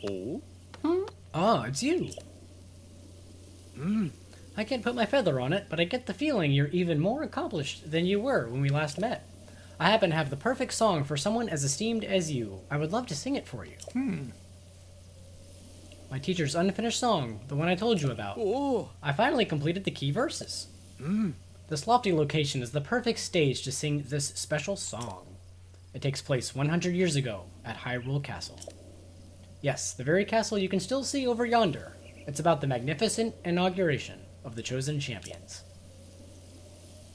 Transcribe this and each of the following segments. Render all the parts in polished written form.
Oh? Ah, it's you. I can't put my feather on it, but I get the feeling you're even more accomplished than you were when we last met. I happen to have the perfect song for someone as esteemed as you. I would love to sing it for you. My teacher's unfinished song, the one I told you about. Oh! I finally completed the key verses. This lofty location is the perfect stage to sing this special song. It takes place 100 years ago at Hyrule Castle. Yes, the very castle you can still see over yonder. It's about the magnificent inauguration of the chosen champions.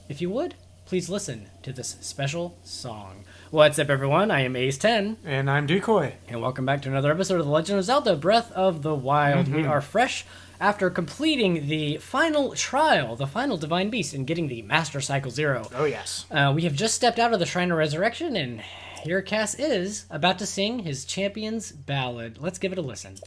If you would, please listen to this special song. What's up, everyone? I am Ace10. And I'm Decoy. And welcome back to another episode of The Legend of Zelda Breath of the Wild. We are fresh after completing the final trial, the final Divine Beast, and getting the Master Cycle Zero. Oh, yes. We have just stepped out of the Shrine of Resurrection, and here Cass is about to sing his champion's ballad. Let's give it a listen.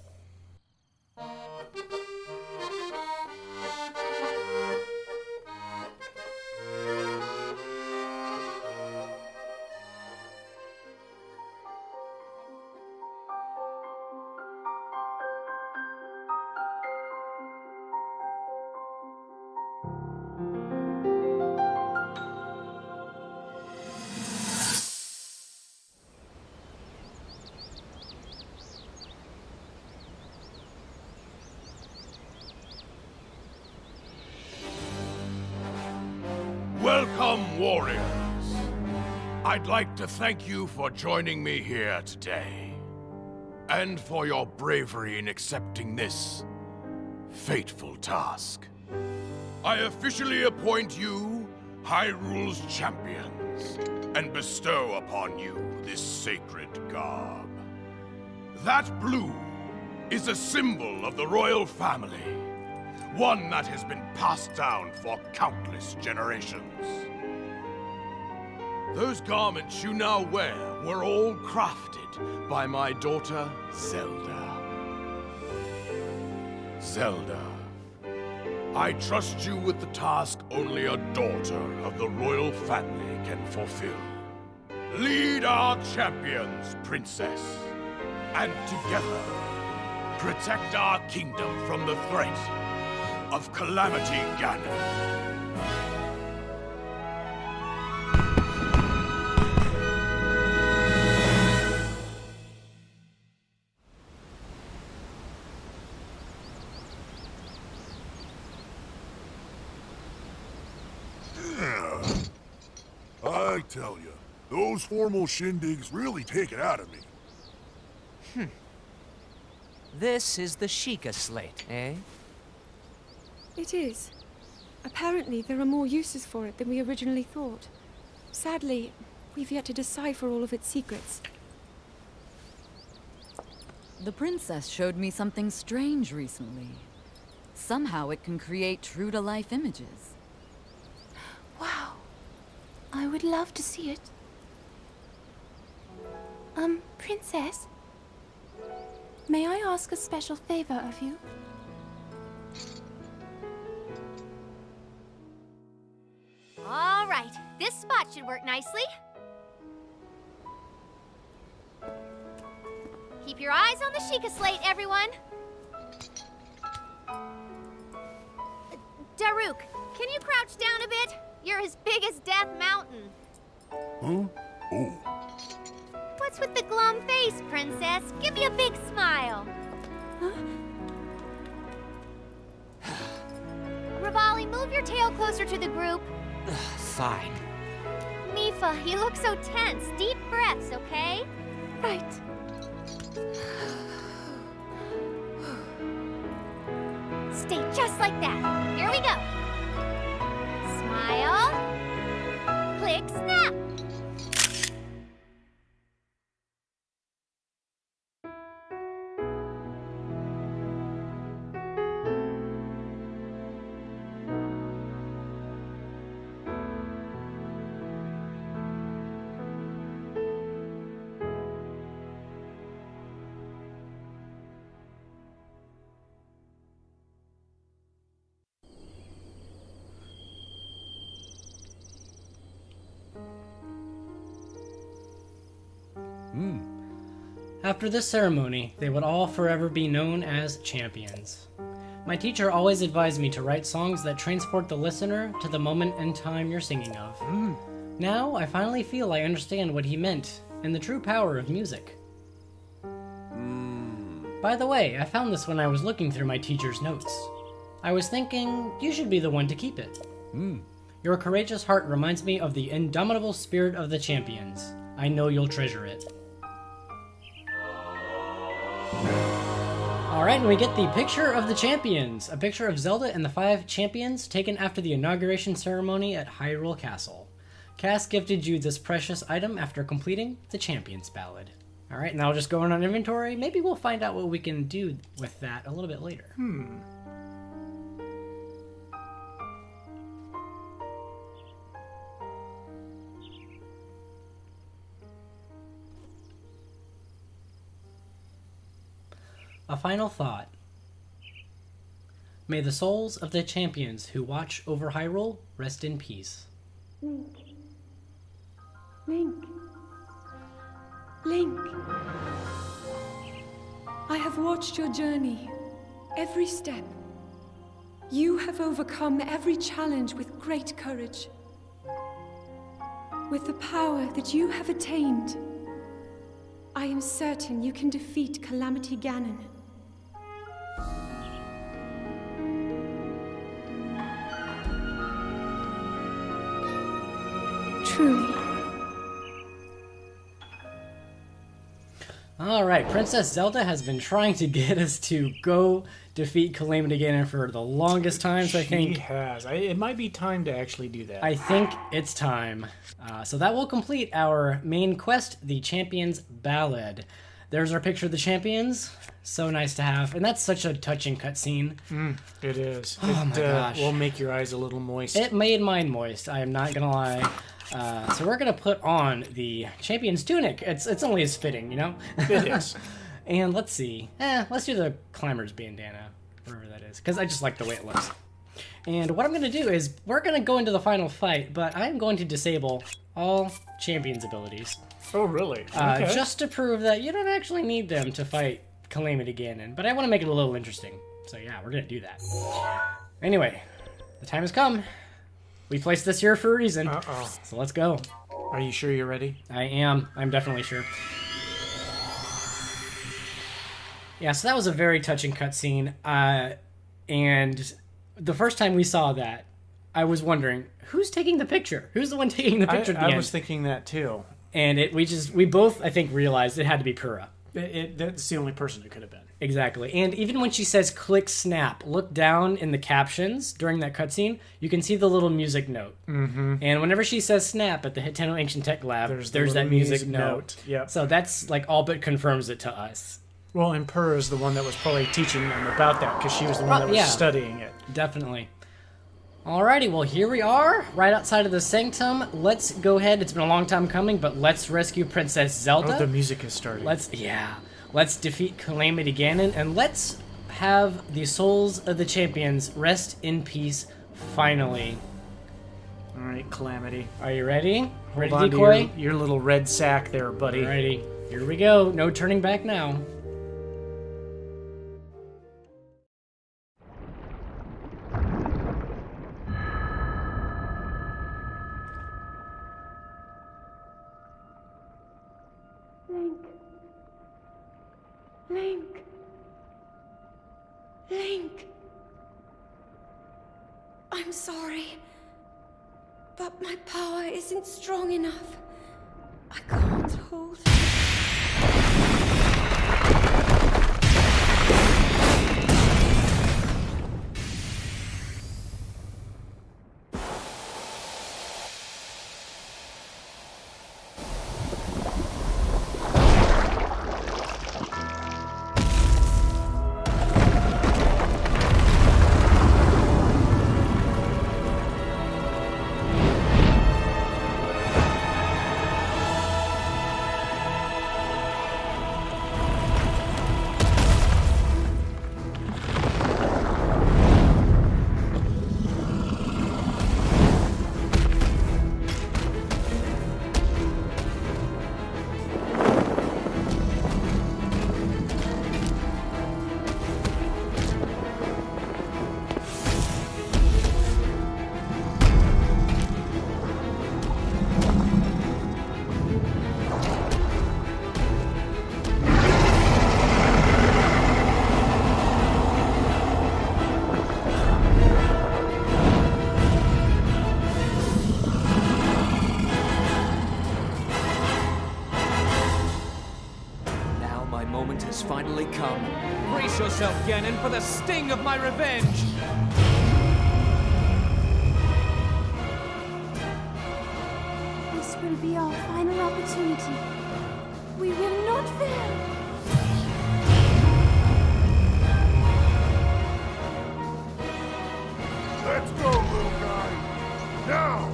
Welcome, warriors. I'd like to thank you for joining me here today, and for your bravery in accepting this fateful task. I officially appoint you Hyrule's champions, and bestow upon you this sacred garb. That blue is a symbol of the royal family, one that has been passed down for countless generations. Those garments you now wear were all crafted by my daughter, Zelda. Zelda, I trust you with the task only a daughter of the royal family can fulfill. Lead our champions, Princess, and together, protect our kingdom from the threat of Calamity Ganon. I tell you, those formal shindigs really take it out of me. This is the Sheikah slate, eh? It is. Apparently, there are more uses for it than we originally thought. Sadly, we've yet to decipher all of its secrets. The princess showed me something strange recently. Somehow it can create true-to-life images. Wow. I would love to see it. Princess? May I ask a special favor of you? All right, this spot should work nicely. Keep your eyes on the Sheikah slate, everyone. Daruk, can you crouch down a bit? You're as big as Death Mountain. Huh? Oh. What's with the glum face, Princess? Give me a big smile. Rivali, move your tail closer to the group. Fine. Mipha, you look so tense. Deep breaths, okay? Right. Stay just like that. Here we go. Smile. Click, snap. After this ceremony, they would all forever be known as champions. My teacher always advised me to write songs that transport the listener to the moment and time you're singing of. Now, I finally feel I understand what he meant and the true power of music. By the way, I found this when I was looking through my teacher's notes. I was thinking, you should be the one to keep it. Your courageous heart reminds me of the indomitable spirit of the champions. I know you'll treasure it. Alright, and we get the picture of the champions. A picture of Zelda and the 5 champions taken after the inauguration ceremony at Hyrule Castle. Cass gifted you this precious item after completing the Champions Ballad. Alright, now just going on inventory. Maybe we'll find out what we can do with that a little bit later. A final thought. May the souls of the champions who watch over Hyrule rest in peace. Link. Link. Link. I have watched your journey, every step. You have overcome every challenge with great courage. With the power that you have attained, I am certain you can defeat Calamity Ganon. Truly. Alright, Princess Zelda has been trying to get us to go defeat Calamity Ganon for the longest time, so I think... She has. It might be time to actually do that. I think it's time. So that will complete our main quest, the Champions Ballad. There's our picture of the champions. So nice to have. And that's such a touching cutscene. It is. Oh my gosh. Will make your eyes a little moist. It made mine moist, I am not gonna lie. So we're gonna put on the champion's tunic. It's only as fitting, you know? It is. And let's see. Let's do the climber's bandana, wherever that is, because I just like the way it looks. And what I'm gonna do is we're gonna go into the final fight, but I'm going to disable all champions' abilities. Oh, really? Okay. Just to prove that you don't actually need them to fight Calamity Ganon. But I want to make it a little interesting. So yeah, we're gonna do that. Anyway, the time has come. We placed this here for a reason. So let's go. Are you sure you're ready? I am. I'm definitely sure. Yeah, so that was a very touching cutscene. And the first time we saw that, I was wondering, who's taking the picture? Who's the one taking the picture at the end? I was thinking that too. And we both, I think, realized it had to be Purah. That's the only person it could have been. Exactly. And even when she says click snap, look down in the captions during that cutscene, you can see the little music note. Mm-hmm. And whenever she says snap at the Hiteno Ancient Tech Lab, there's that music note. Yep. So that's like all but confirms it to us. Well, and Purah is the one that was probably teaching them about that because she was the one that was studying it. Definitely. Alrighty, well here we are, right outside of the Sanctum. Let's go ahead, it's been a long time coming, but let's rescue Princess Zelda. Oh, the music is starting. Let's defeat Calamity Ganon, and let's have the souls of the champions rest in peace, finally. Alright, Calamity. Are you ready? Hold ready, on Decoy? to your little red sack there, buddy. Alrighty, here we go. No turning back now. Link. Link. I'm sorry, but my power isn't strong enough. I can't hold. Ganon, for the sting of my revenge! This will be our final opportunity. We will not fail. Let's go, little guy. Now,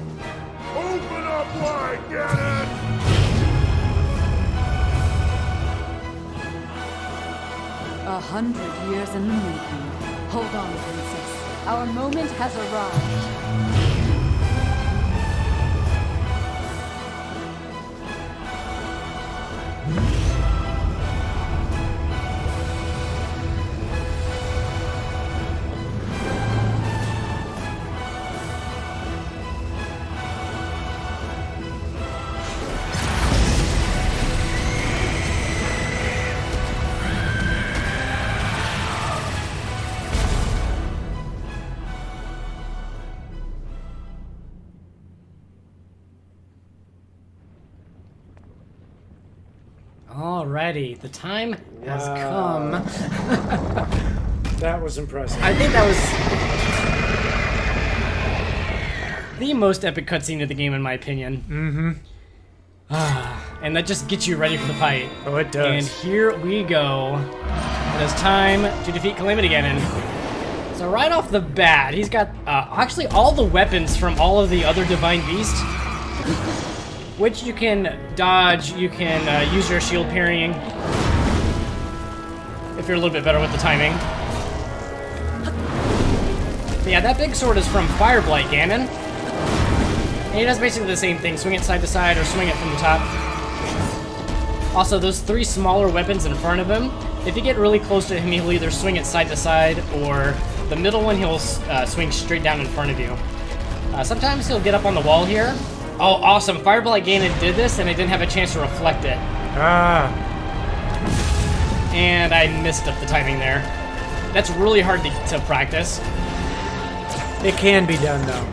open up wide, Ganon! 100 years in the making. Hold on, princess. Our moment has arrived. Alrighty, the time has come. That was impressive. I think that was the most epic cutscene of the game, in my opinion. And that just gets you ready for the fight. Oh, it does. And here we go. It is time to defeat Calamity Ganon. So right off the bat, he's got actually all the weapons from all of the other Divine Beasts, which you can dodge. You can use your shield parrying if you're a little bit better with the timing. But yeah, that big sword is from Fireblight Ganon. And he does basically the same thing, swing it side to side or swing it from the top. Also, those 3 smaller weapons in front of him, if you get really close to him, he'll either swing it side to side, or the middle one, he'll swing straight down in front of you. Sometimes he'll get up on the wall here. Oh, awesome. Fireblight Ganon did this, and I didn't have a chance to reflect it. And I missed up the timing there. That's really hard to practice. It can be done, though.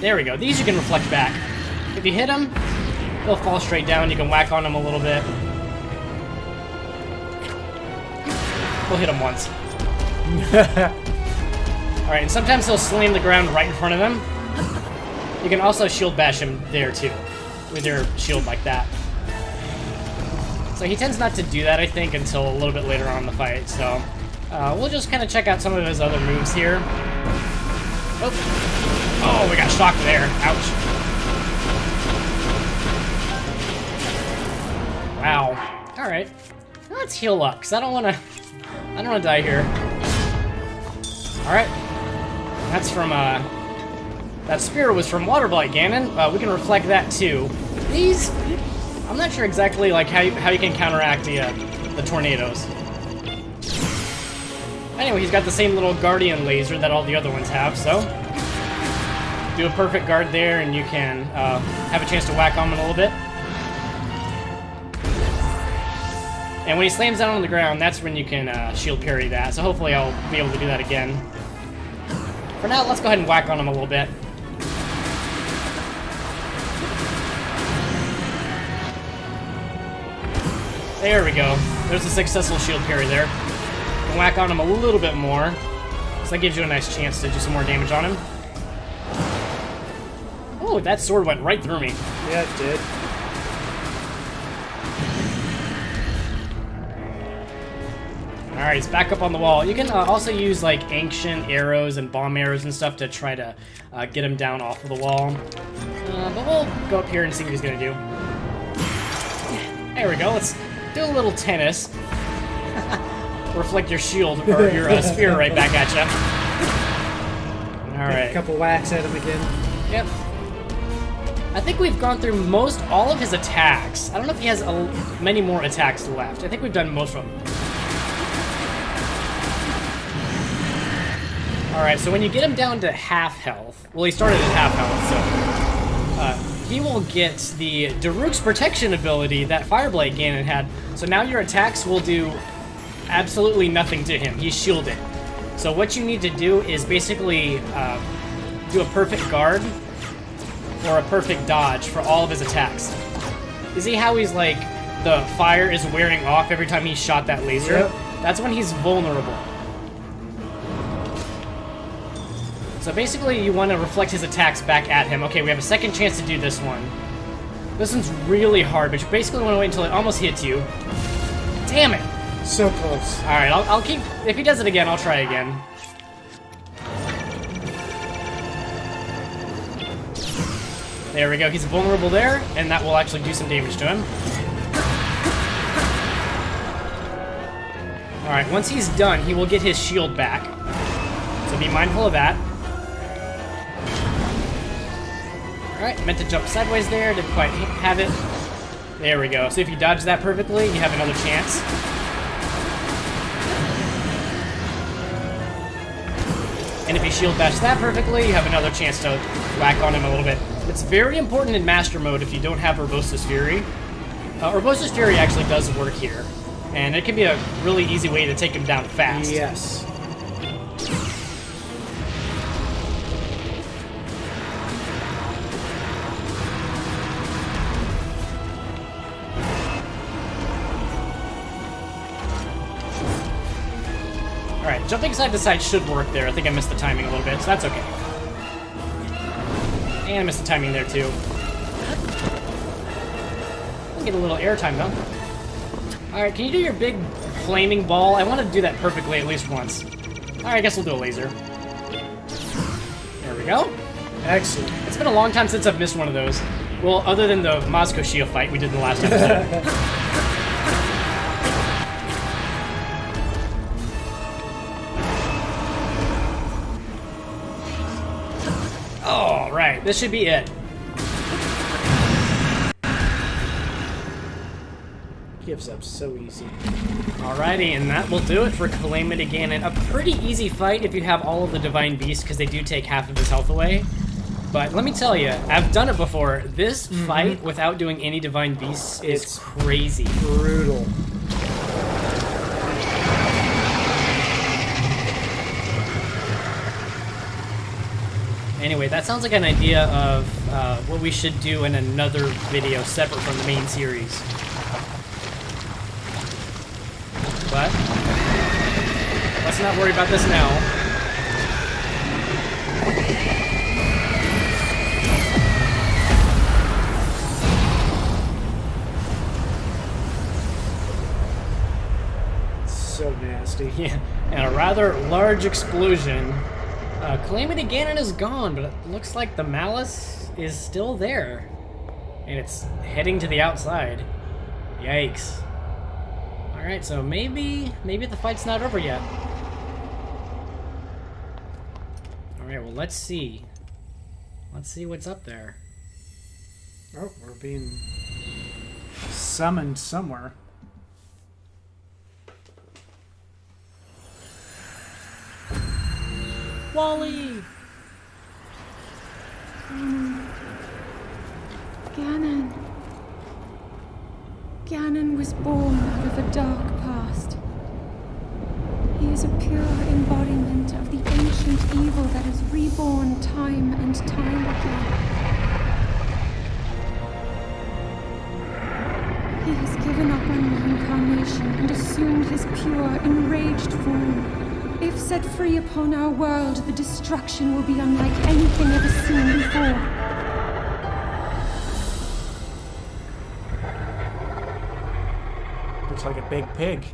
There we go. These you can reflect back. If you hit him, he'll fall straight down. You can whack on him a little bit. We'll hit him once. Alright, and sometimes he'll slam the ground right in front of him. You can also shield bash him there, too, with your shield like that. So he tends not to do that, I think, until a little bit later on in the fight, so we'll just kind of check out some of his other moves here. Oh, we got shocked there. Ouch. Wow. Alright. Let's heal up, because I don't want to die here. Alright. That's from, that spear was from Waterblight Ganon. We can reflect that, too. These, I'm not sure exactly, like, how you can counteract the tornadoes. Anyway, he's got the same little Guardian laser that all the other ones have, so do a perfect guard there, and you can have a chance to whack on him a little bit. And when he slams down on the ground, that's when you can shield parry that, so hopefully I'll be able to do that again. For now, let's go ahead and whack on him a little bit. There we go. There's a successful shield parry there. And whack on him a little bit more, so that gives you a nice chance to do some more damage on him. Oh, that sword went right through me. Yeah, it did. Alright, he's back up on the wall. You can also use like ancient arrows and bomb arrows and stuff to try to get him down off of the wall. But we'll go up here and see what he's gonna do. There we go, let's do a little tennis. Reflect your shield, or your spear right back at you. Alright. A couple whacks at him again. Yep. I think we've gone through all of his attacks. I don't know if he has many more attacks left. I think we've done most of them. Alright, so when you get him down to half health, well, he started at half health, so he will get the Daruk's protection ability that Fireblight Ganon had. So now your attacks will do absolutely nothing to him. He's shielded. So what you need to do is basically do a perfect guard or a perfect dodge for all of his attacks. You see how he's like the fire is wearing off every time he shot that laser, Yep. that's when he's vulnerable. So basically, you want to reflect his attacks back at him. Okay, we have a second chance to do this one. This one's really hard, but you basically want to wait until it almost hits you. Damn it! So close. Alright, I'll keep... If he does it again, I'll try again. There we go, he's vulnerable there, and that will actually do some damage to him. Alright, once he's done, he will get his shield back. So be mindful of that. Alright, meant to jump sideways there, didn't quite have it. There we go. So if you dodge that perfectly, you have another chance. And if you shield bash that perfectly, you have another chance to whack on him a little bit. It's very important in Master Mode if you don't have Urbosa's Fury. Urbosa's Fury actually does work here. And it can be a really easy way to take him down fast. Yes. Alright, jumping side to side should work there. I think I missed the timing a little bit, so that's okay. And I missed the timing there too. We'll get a little airtime though. Alright, can you do your big flaming ball? I want to do that perfectly at least once. Alright, I guess we'll do a laser. There we go. Excellent. It's been a long time since I've missed one of those. Well, other than the Moscow Shield fight we did in the last episode. Alright, this should be it. Gives up so easy. Alrighty, and that will do it for Calamity Ganon. A pretty easy fight if you have all of the Divine Beasts, because they do take half of his health away. But let me tell you, I've done it before. This fight, without doing any Divine Beasts, is crazy. Brutal. Anyway, that sounds like an idea of what we should do in another video separate from the main series. But let's not worry about this now. So nasty. Yeah, and a rather large explosion. Calamity Ganon is gone, but it looks like the Malice is still there. And it's heading to the outside. Yikes. Alright, so maybe the fight's not over yet. Alright, well, let's see. Let's see what's up there. Oh, we're being summoned somewhere. Wally! Ganon. Ganon was born out of a dark past. He is a pure embodiment of the ancient evil that is reborn time and time again. He has given up on reincarnation and assumed his pure, enraged form. If set free upon our world, the destruction will be unlike anything ever seen before. Looks like a big pig.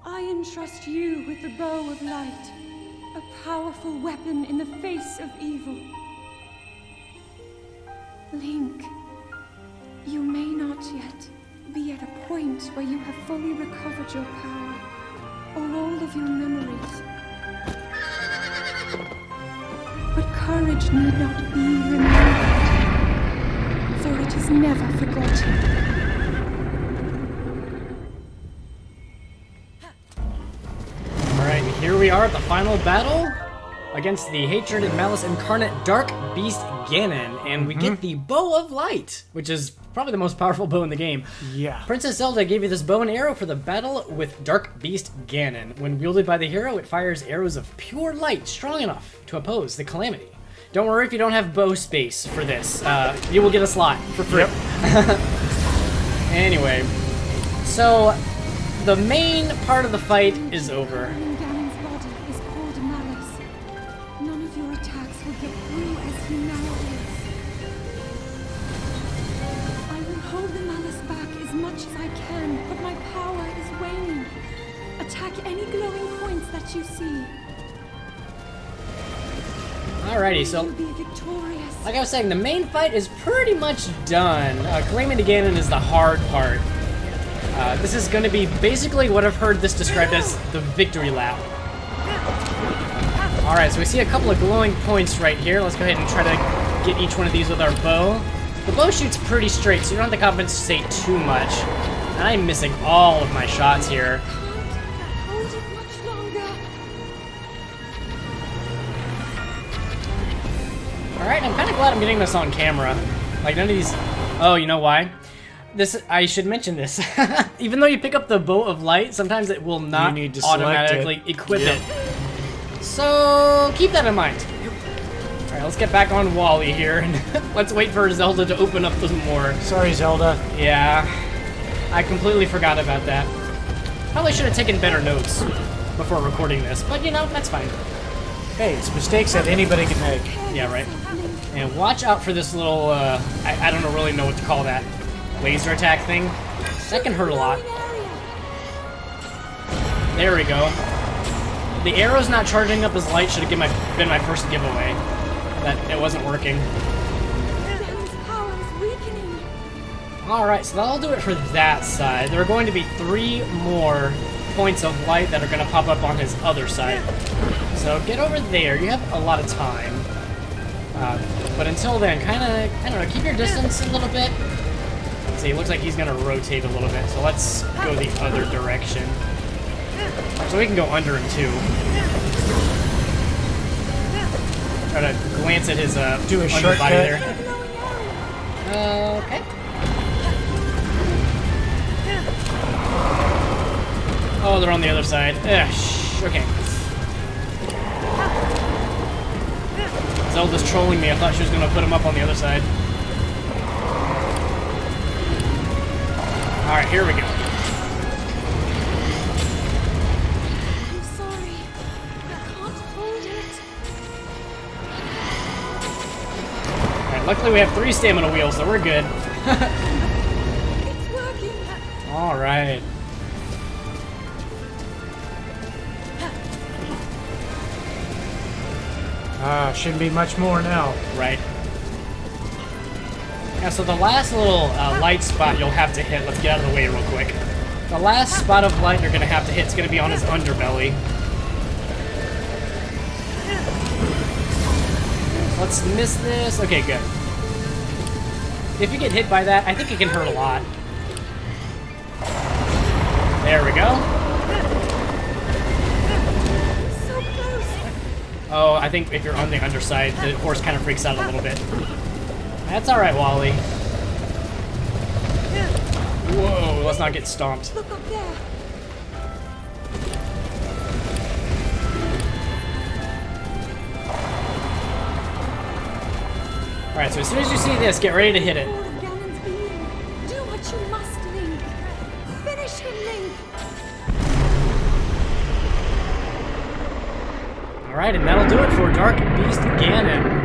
I entrust you with the bow of light, a powerful weapon in the face of evil. Link, you may not yet be at a point where you have fully recovered your power, or all of your memories. But courage need not be remembered, for it is never forgotten. Alright, here we are at the final battle against the Hatred and Malice Incarnate Dark Beast Ganon, and we get the Bow of Light, which is probably the most powerful bow in the game. Yeah. Princess Zelda gave you this bow and arrow for the battle with Dark Beast Ganon. When wielded by the hero, it fires arrows of pure light strong enough to oppose the Calamity. Don't worry if you don't have bow space for this. You will get a slot for free. Yep. Anyway, so the main part of the fight is over. Ganon's body is called Malice. None of your attacks will get through as he now is. I will hold the Malice back as much as I can, but my power is waning. Attack any glowing points that you see. Alrighty, so You'll be victorious. like I was saying, the main fight is pretty much done. Claiming to Ganon is the hard part. This is going to be basically what I've heard this described as the victory lap. Alright, so we see a couple of glowing points right here. Let's go ahead and try to get each one of these with our bow. The bow shoots pretty straight, so you don't have to compensate too much. And I'm missing all of my shots here. Hold it much longer. Alright, I'm kind of glad I'm getting this on camera. Like, none of these... Oh, you know why? I should mention this. Even though you pick up the Bow of Light, sometimes it will not need to select automatically it. equip Yep. it. So, keep that in mind. Alright, let's get back on Wally here, and let's wait for Zelda to open up some more. Sorry, Zelda. Yeah, I completely forgot about that. Probably should have taken better notes before recording this, but you know, that's fine. Hey, it's mistakes that anybody can make. Yeah, right. And watch out for this little, I don't really know what to call that. Laser attack thing. That can hurt a lot. There we go. The arrow's not charging up as light should have been my first giveaway. That it wasn't working. Ganon's power is weakening. Alright, so that'll do it for that side. There are going to be 3 more points of light that are going to pop up on his other side. So get over there. You have a lot of time. But until then, kind of, I don't know, keep your distance a little bit. See, it looks like he's going to rotate a little bit. So let's go the other direction. So we can go under him too. Try to glance at his Do a underbody shortcut. there. Okay. Oh, they're on the other side. Okay. Zelda's trolling me. I thought she was going to put him up on the other side. Alright, here we go. I'm sorry. I can't hold it. Alright, luckily we have 3 stamina wheels, so we're good. It's working. Alright. Shouldn't be much more now. Right. Yeah, so the last little light spot you'll have to hit, let's get out of the way real quick. The last spot of light you're going to have to hit is going to be on his underbelly. Let's miss this. Okay, good. If you get hit by that, I think it can hurt a lot. There we go. So close. Oh, I think if you're on the underside, the horse kind of freaks out a little bit. That's alright, Wally. Whoa, let's not get stomped. Look up there. Alright, so as soon as you see this, get ready to hit it. All of Ganon's being. Do what you must, Link. Finish him, Link. Alright, and that'll do it for Dark Beast Ganon.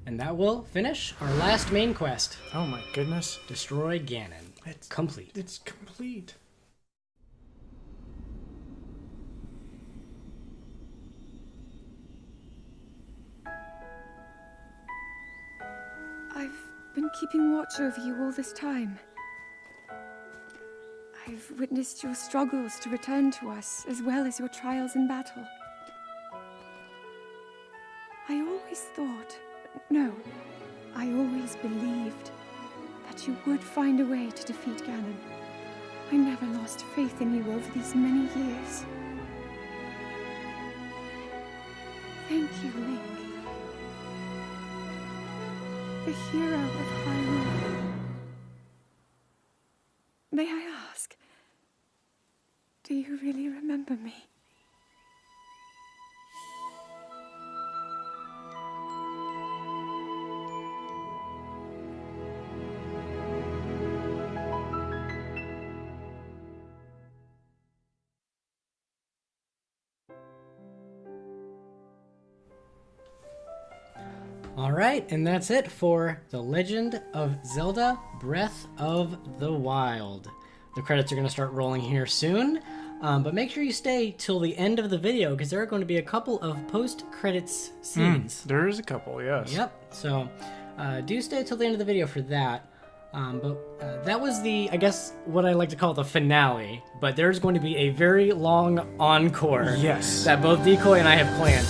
And that will finish our last main quest. Oh my goodness. Destroy Ganon. It's complete. It's complete. I've been keeping watch over you all this time. I've witnessed your struggles to return to us, as well as your trials in battle. I always thought, no, I always believed that you would find a way to defeat Ganon. I never lost faith in you over these many years. Thank you, Link. The hero of Hyrule. May I ask, do you really remember me? Alright, and that's it for The Legend of Zelda Breath of the Wild. The credits are going to start rolling here soon, but make sure you stay till the end of the video because there are going to be a couple of post-credits scenes. There is a couple, yes. Yep, so do stay till the end of the video for that. But that was the, I guess, what I like to call the finale, but there's going to be a very long encore Yes. that both Decoy and I have planned.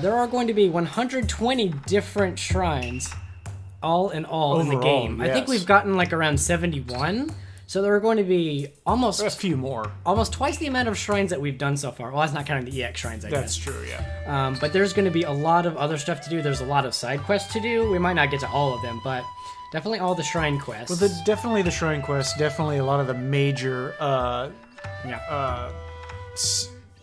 There are going to be 120 different shrines, all in all, in the Overall, game. I think yes. we've gotten like around 71, so there are going to be almost A few more. almost twice the amount of shrines that we've done so far. Well, that's not counting the EX shrines, I That's guess. true, yeah. But there's going to be a lot of other stuff to do. There's a lot of side quests to do. We might not get to all of them, but definitely all the shrine quests. Well, definitely the shrine quests, definitely a lot of the major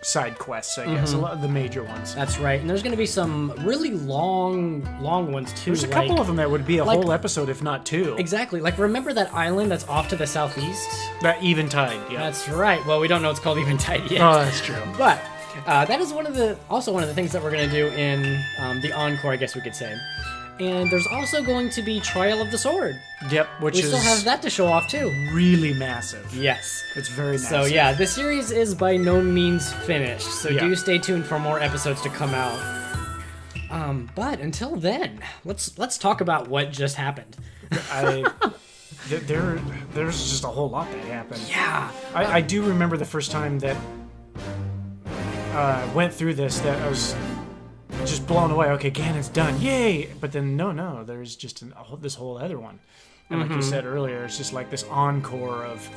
side quests, I guess. A lot of the major ones. That's right. And there's going to be some really long ones too. There's a couple of them that would be a like- whole episode, if not two. Exactly. Like, remember that island that's off to the southeast? That Eventide, yeah. That's right. Well, we don't know it's called Eventide yet. Oh, that's true. But that is also one of the things that we're going to do in the encore, I guess we could say. And there's also going to be Trial of the Sword. Yep, which We is still have that to show off too. really massive. Yes. It's very massive. So yeah, the series is by no means finished. So Yeah. do stay tuned for more episodes to come out. But until then, let's talk about what just happened. There's just a whole lot that happened. Yeah. I do remember the first time that went through this, that I was just blown away. Okay, Ganon's done, yay! But then no, there's just this whole other one. And like you said earlier, it's just like this encore of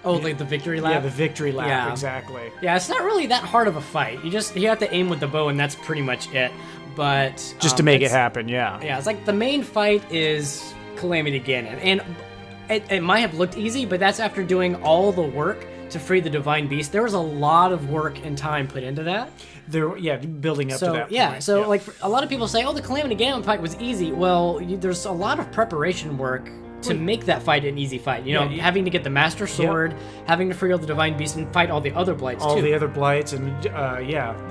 Like the victory lap. yeah, the victory lap, Yeah. exactly. Yeah, it's not really that hard of a fight. You have to aim with the bow, and that's pretty much it. But Just to make it it's- happen, yeah. Yeah, it's like the main fight is Calamity Ganon, and it might have looked easy, but that's after doing all the work to free the Divine Beast. There was a lot of work and time put into that. Building up to that point. Like a lot of people say, "Oh, the Calamity Ganon fight was easy." Well, there's a lot of preparation work to make that fight an easy fight. You know, having to get the Master Sword, having to free all the Divine Beast, and fight all the other blights all too. the other blights, and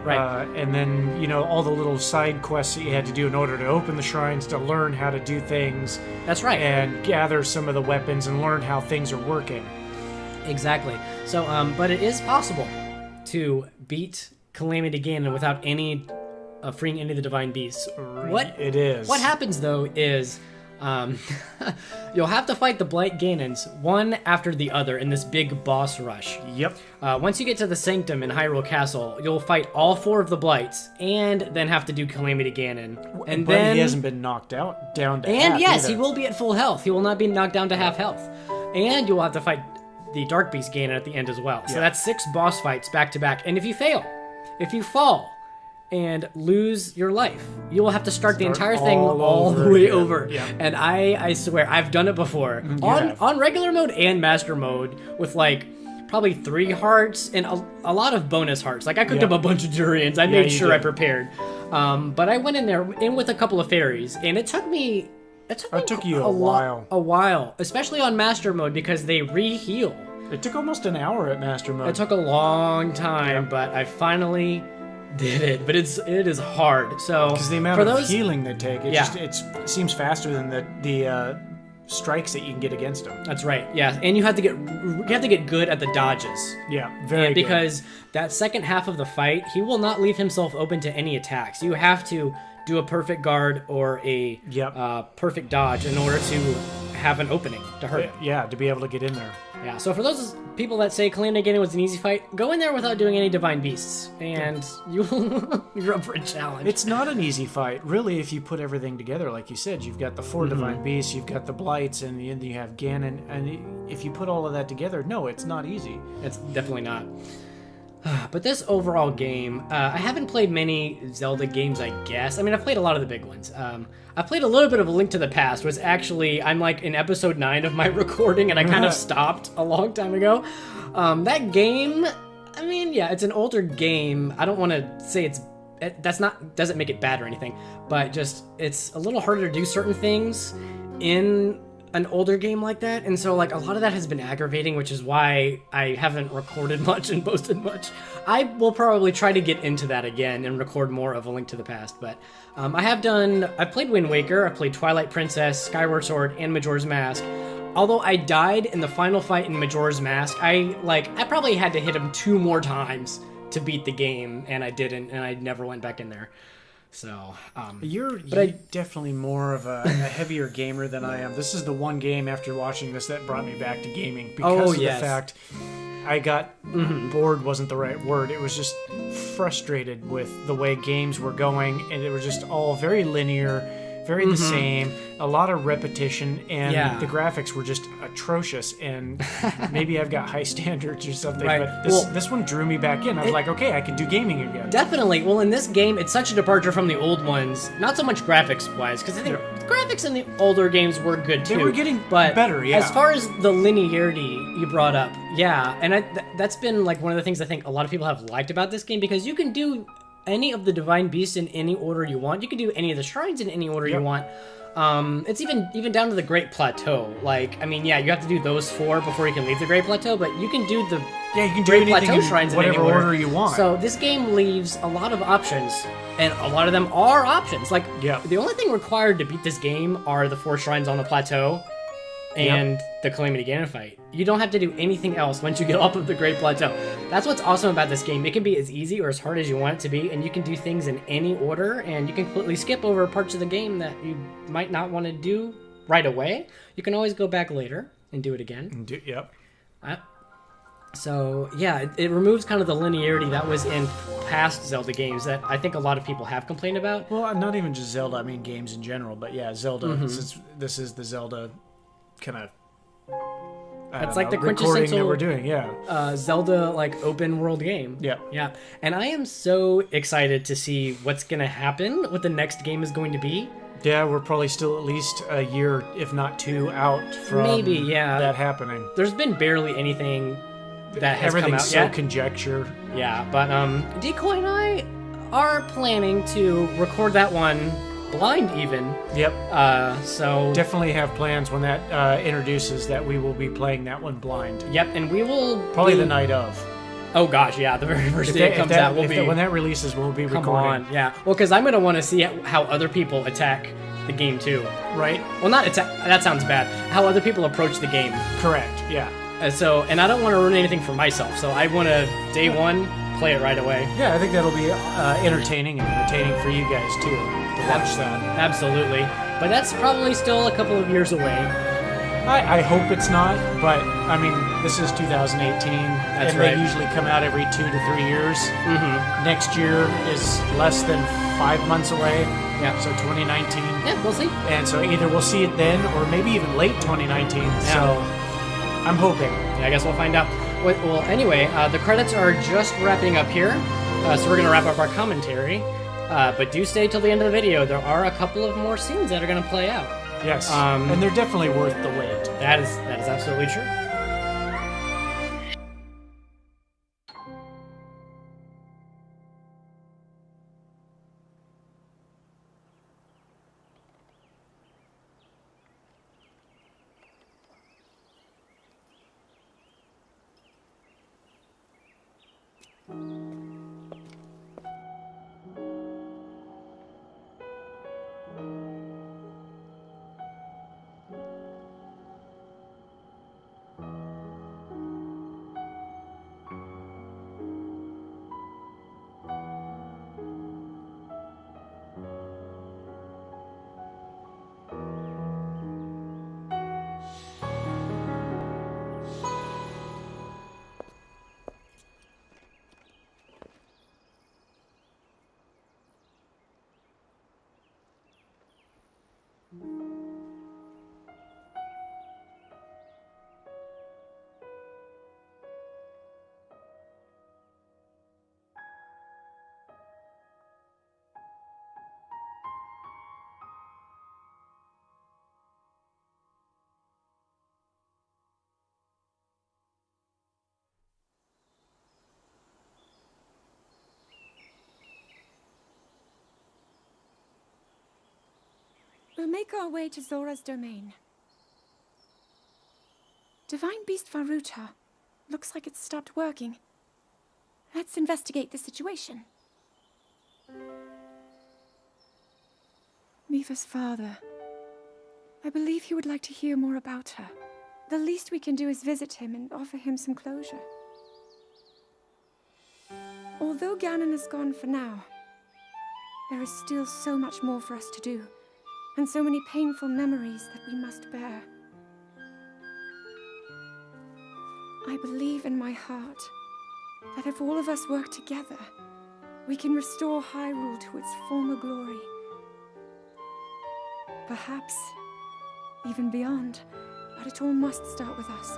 Right. and then all the little side quests that you had to do in order to open the shrines, to learn how to do things. That's right. And gather some of the weapons and learn how things are working. Exactly. So, but it is possible to beat Calamity Ganon without freeing any of the Divine Beasts. It is. What happens though is, you'll have to fight the Blight Ganons one after the other in this big boss rush. Yep. Once you get to the Sanctum in Hyrule Castle, you'll fight all 4 of the Blights, and then have to do Calamity Ganon. And But then he hasn't been knocked out down to and half yes, either. he will be at full health. He will not be knocked down to half health. And you'll have to fight the Dark Beast Ganon at the end as well. So Yeah. that's 6 boss fights back to back. And if you fail, if you fall and lose your life, you will have to start the entire thing all the way again. over. Yeah. And I swear, I've done it before. have. On regular mode and master mode with like probably 3 hearts and a lot of bonus hearts. Like I cooked Yeah. up a bunch of durians. I made you sure I did. prepared. But I went in with a couple of fairies, and it took me It took you a while. A while, especially on master mode because they re-heal. It took almost an hour at Master Mode. It took a long time, but I finally did it, but it is hard. So Because the amount for of those, healing they take, it Yeah. it seems faster than the strikes that you can get against them. That's right. Yeah, and you have to get good at the dodges. Yeah, very good. Because that second half of the fight, he will not leave himself open to any attacks. You have to do a perfect guard or a perfect dodge in order to have an opening to hurt him. Yeah, to be able to get in there. Yeah, so for those people that say Calamity Ganon was an easy fight, go in there without doing any Divine Beasts, and you're up for a challenge. It's not an easy fight, really, if you put everything together. Like you said, you've got the 4 Divine Beasts, you've got the Blights, and then you have Ganon. And if you put all of that together, no, it's not easy. It's definitely not. But this overall game, I haven't played many Zelda games, I guess. I mean, I've played a lot of the big ones. I played a little bit of A Link to the Past, was actually, I'm like in episode 9 of my recording, and I kind of stopped a long time ago. That game, I mean, yeah, it's an older game. I don't want to say doesn't make it bad or anything, but just, it's a little harder to do certain things in an older game like that, and so like a lot of that has been aggravating, which is why I haven't recorded much and posted much. I will probably try to get into that again and record more of A Link to the Past, but I've played Wind Waker, I've played Twilight Princess, Skyward Sword, and Majora's Mask. Although I died in the final fight in Majora's Mask, I probably had to hit him 2 more times to beat the game, and I didn't, and I never went back in there. So, You're definitely more of a heavier gamer than I am. This is the one game after watching this that brought me back to gaming because of the fact I got bored wasn't the right word. It was just frustrated with the way games were going, and it was just all very linear, very the same, a lot of repetition, and the graphics were just atrocious. And maybe I've got high standards or something, but this one drew me back in. I was like, okay, I can do gaming again. Definitely. Well, in this game, it's such a departure from the old ones. Not so much graphics-wise, because I think graphics in the older games were good too. They were getting better, yeah. As far as the linearity you brought up, and that's been like one of the things I think a lot of people have liked about this game, because you can do any of the Divine Beasts in any order you want. You can do any of the shrines in any order you want. It's even down to the Great Plateau. Like, I mean, you have to do those 4 before you can leave the Great Plateau, but you can do the Great Plateau shrines in whatever any order you want. So this game leaves a lot of options, and a lot of them are options. Like, the only thing required to beat this game are the 4 shrines on the plateau and the Calamity Ganon fight. You don't have to do anything else once you get off of the Great Plateau. That's what's awesome about this game. It can be as easy or as hard as you want it to be, and you can do things in any order, and you can completely skip over parts of the game that you might not want to do right away. You can always go back later and do it again. So, it removes kind of the linearity that was in past Zelda games that I think a lot of people have complained about. Well, not even just Zelda, I mean games in general, but Zelda, since this is the Zelda kind of That's like the recording quintessential that we're doing, Zelda like open world game. Yeah. And I am so excited to see what's gonna happen, what the next game is going to be. Yeah, we're probably still at least a year, if not 2, out from that happening. There's been barely anything that has come out so yet. Conjecture. Yeah, but Decoy and I are planning to record that one blind even. So definitely have plans when that introduces that we will be playing that one blind. And we will probably the night of. Oh gosh, the very first day it comes out, when that releases, we'll be recording. Well, because I'm gonna want to see how other people attack the game too. Right? Well, not attack. That sounds bad. How other people approach the game. Correct. Yeah. And I don't want to ruin anything for myself, so I want to day one play it right away. Yeah, I think that'll be entertaining for you guys too to watch that. Absolutely, but that's probably still a couple of years away. I hope it's not, but I mean, this is 2018, and they usually come out every 2 to 3 years. Next year is less than 5 months away. So 2019. Yeah, we'll see. And so either we'll see it then, or maybe even late 2019. So I'm hoping. I guess we'll find out. Well, anyway, the credits are just wrapping up here, so we're gonna wrap up our commentary. But do stay till the end of the video. There are a couple of more scenes that are gonna play out. Yes, and they're definitely worth the wait. That is absolutely true. We'll make our way to Zora's domain. Divine Beast Varuta. Looks like it's stopped working. Let's investigate the situation. Miva's father. I believe he would like to hear more about her. The least we can do is visit him and offer him some closure. Although Ganon is gone for now, there is still so much more for us to do, and so many painful memories that we must bear. I believe in my heart that if all of us work together, we can restore Hyrule to its former glory. Perhaps even beyond, but it all must start with us.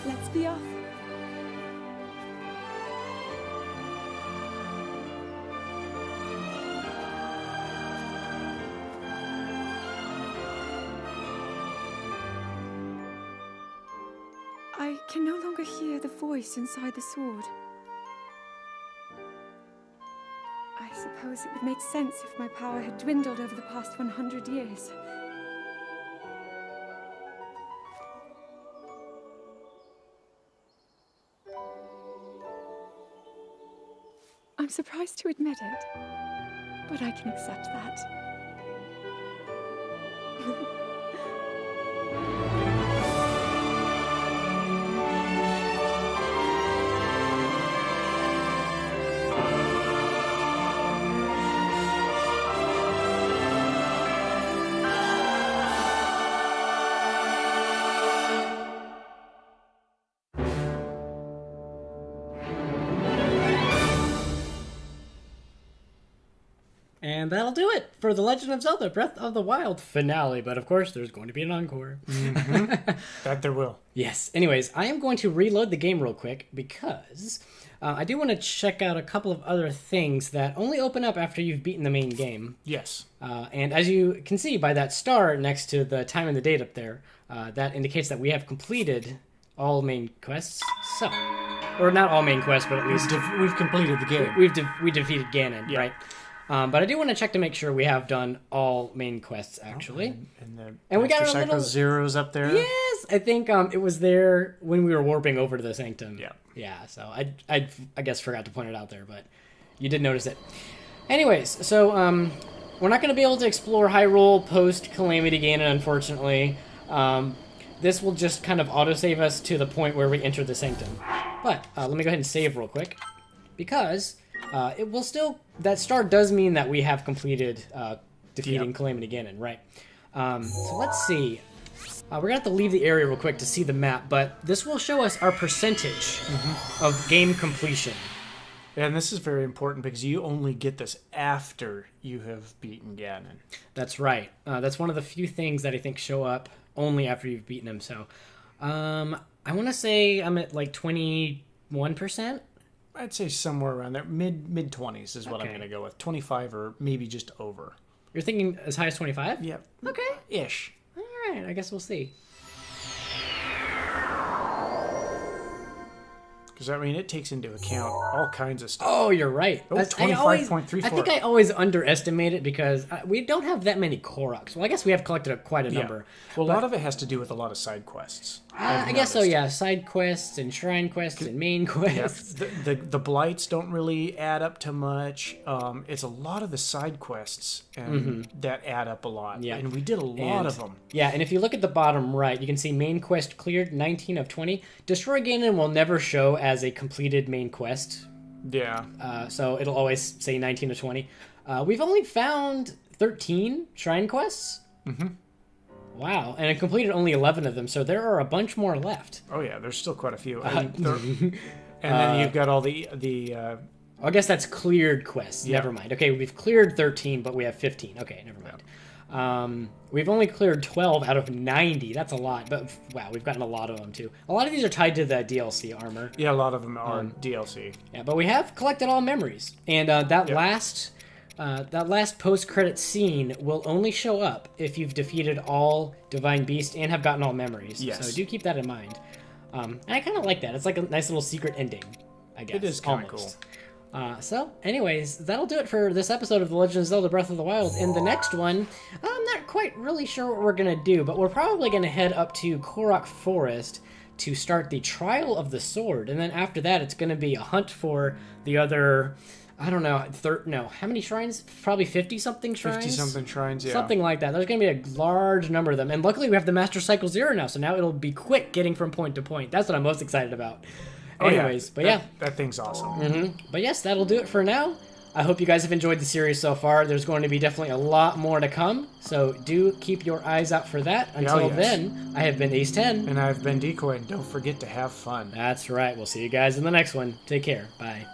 Let's be off. I can no longer hear the voice inside the sword. I suppose it would make sense if my power had dwindled over the past 100 years. I'm surprised to admit it, but I can accept that. And that'll do it for The Legend of Zelda Breath of the Wild finale. But of course, there's going to be an encore. That there will. Yes. Anyways, I am going to reload the game real quick because I do want to check out a couple of other things that only open up after you've beaten the main game. Yes. And as you can see by that star next to the time and the date up there, that indicates that we have completed all main quests. So, or not all main quests, but at least We've completed the game. we defeated Ganon, right? But I do want to check to make sure we have done all main quests, actually. And we got Master a little zeros up there. Yes, I think it was there when we were warping over to the Sanctum. Yeah. Yeah, so I guess forgot to point it out there, but you did notice it. Anyways, so we're not going to be able to explore Hyrule post Calamity Ganon, unfortunately. This will just kind of autosave us to the point where we enter the Sanctum. But let me go ahead and save real quick, because it will still... That star does mean that we have completed defeating Calamity Ganon, right? So let's see. We're going to have to leave the area real quick to see the map, but this will show us our percentage of game completion. And this is very important because you only get this after you have beaten Ganon. That's right. That's one of the few things that I think show up only after you've beaten him. So I want to say I'm at like 21%. I'd say somewhere around there. Mid 20s is what I'm going to go with. 25 or maybe just over. You're thinking as high as 25? Yep. Okay. Ish. All right. I guess we'll see. Because, I mean, it takes into account all kinds of stuff. Oh, you're right. Oh, 25.34. I think I always underestimate it because we don't have that many Koroks. Well, I guess we have collected quite a number. Well, a lot of it has to do with a lot of side quests. I guess so, yeah. Side quests and shrine quests and main quests. The blights don't really add up to much. It's a lot of the side quests that add up a lot. Yeah. And we did a lot of them. Yeah, and if you look at the bottom right, you can see main quest cleared, 19 of 20. Destroy Ganon will never show as a completed main quest. Yeah. So it'll always say 19 of 20. We've only found 13 shrine quests. Mm-hmm. Wow, and I completed only 11 of them, so there are a bunch more left. Oh yeah, there's still quite a few. And then you've got all the I guess that's cleared quests. Yeah. Never mind. Okay, we've cleared 13, but we have 15. Okay, never mind. We've only cleared 12 out of 90. That's a lot, but wow, we've gotten a lot of them too. A lot of these are tied to the DLC armor. Yeah, a lot of them are DLC. Yeah, but we have collected all memories, and that last post-credit scene will only show up if you've defeated all Divine Beast and have gotten all memories. Yes. So do keep that in mind. And I kind of like that. It's like a nice little secret ending, I guess. It is kind of cool. So, anyways, that'll do it for this episode of The Legend of Zelda Breath of the Wild. In the next one, I'm not quite really sure what we're going to do, but we're probably going to head up to Korok Forest to start the Trial of the Sword. And then after that, it's going to be a hunt for the other, I don't know, how many shrines? Probably 50-something shrines? 50-something shrines, yeah. Something like that. There's going to be a large number of them. And luckily, we have the Master Cycle Zero now, so now it'll be quick getting from point to point. That's what I'm most excited about. Anyways, but yeah. That thing's awesome. But yes, that'll do it for now. I hope you guys have enjoyed the series so far. There's going to be definitely a lot more to come, so do keep your eyes out for that. Until then, I have been Ace10. And I've been Decoy, and don't forget to have fun. That's right. We'll see you guys in the next one. Take care. Bye.